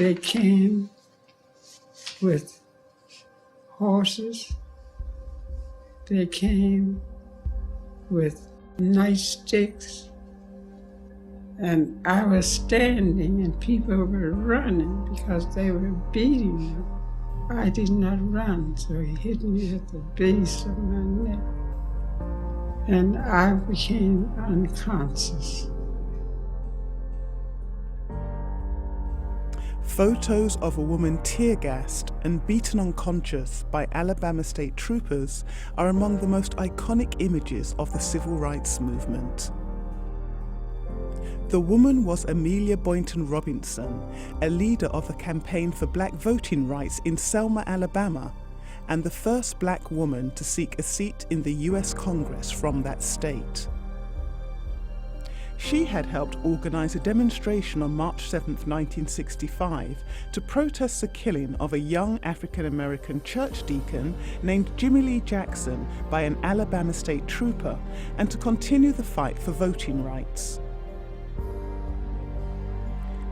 They came with horses. They came with nightsticks. And I was standing and people were running because they were beating them. I did not run, so he hit me at the base of my neck. And I became unconscious. Photos of a woman tear-gassed and beaten unconscious by Alabama state troopers are among the most iconic images of the civil rights movement. The woman was Amelia Boynton Robinson, a leader of the campaign for black voting rights in Selma, Alabama, and the first black woman to seek a seat in the US Congress from that state. She had helped organise a demonstration on March 7, 1965, to protest the killing of a young African-American church deacon named Jimmy Lee Jackson by an Alabama state trooper, and to continue the fight for voting rights.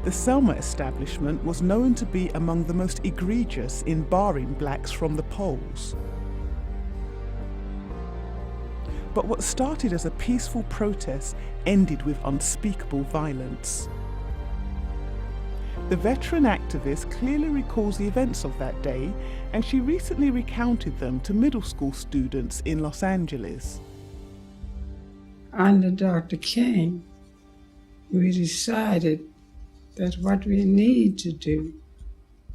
The Selma establishment was known to be among the most egregious in barring blacks from the polls. But what started as a peaceful protest ended with unspeakable violence. The veteran activist clearly recalls the events of that day, and she recently recounted them to middle school students in Los Angeles. Under Dr. King, we decided that what we need to do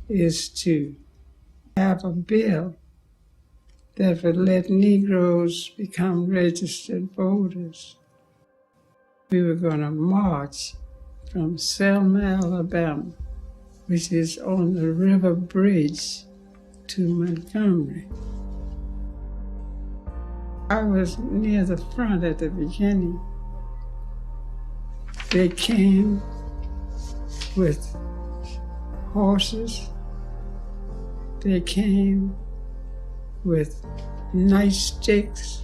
is to have a bill that would let Negroes become registered voters. We were going to march from Selma, Alabama, which is on the river bridge, to Montgomery. I was near the front at the beginning. They came with horses. They came with nightsticks.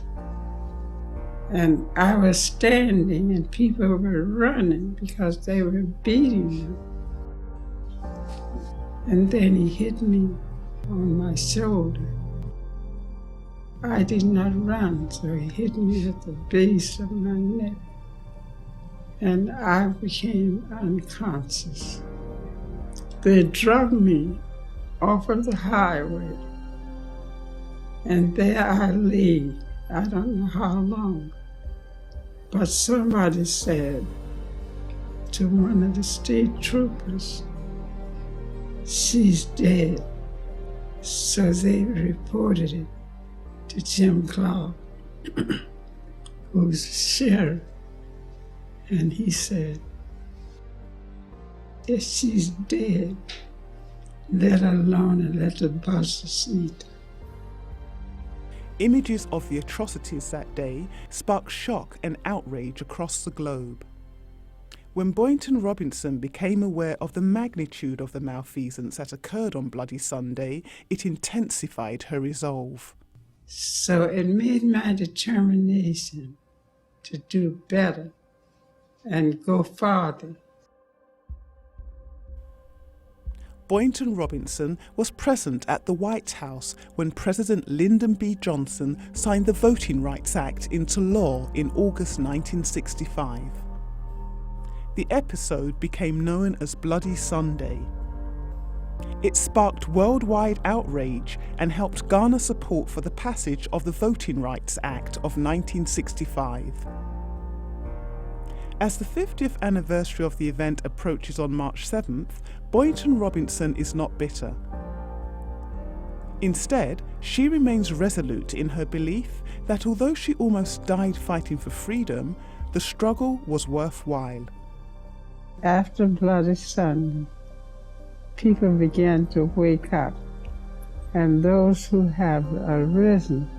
And I was standing and people were running because they were beating them. And then he hit me on my shoulder. I did not run, so he hit me at the base of my neck. And I became unconscious. They drug me off of the highway. And there I lay, I don't know how long. But somebody said to one of the state troopers, "She's dead." So they reported it to Jim Clark, who's the sheriff. And he said, "If she's dead, let her alone and let the buses eat." Images of the atrocities that day sparked shock and outrage across the globe. When Boynton Robinson became aware of the magnitude of the malfeasance that occurred on Bloody Sunday, it intensified her resolve. So it made my determination to do better and go farther. Boynton Robinson was present at the White House when President Lyndon B. Johnson signed the Voting Rights Act into law in August 1965. The episode became known as Bloody Sunday. It sparked worldwide outrage and helped garner support for the passage of the Voting Rights Act of 1965. As the 50th anniversary of the event approaches on March 7th, Boynton Robinson is not bitter. Instead, she remains resolute in her belief that although she almost died fighting for freedom, the struggle was worthwhile. After Bloody Sunday, people began to wake up, and those who have arisen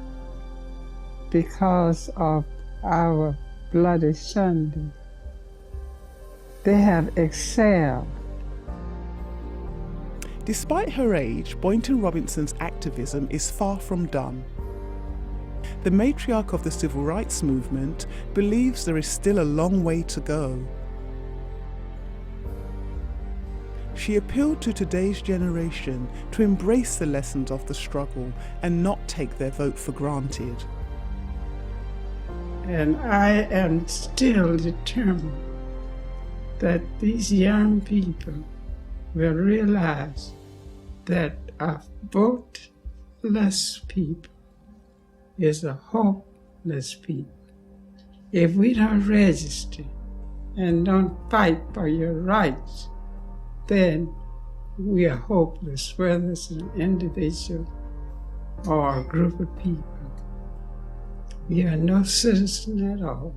because of our Bloody Sunday, they have excelled. Despite her age, Boynton Robinson's activism is far from done. The matriarch of the civil rights movement believes there is still a long way to go. she appealed to today's generation to embrace the lessons of the struggle and not take their vote for granted. And I am still determined that these young people will realize that a voteless people is a hopeless people. If we don't register and don't fight for your rights, then we are hopeless, whether it's an individual or a group of people. We are no citizen at all.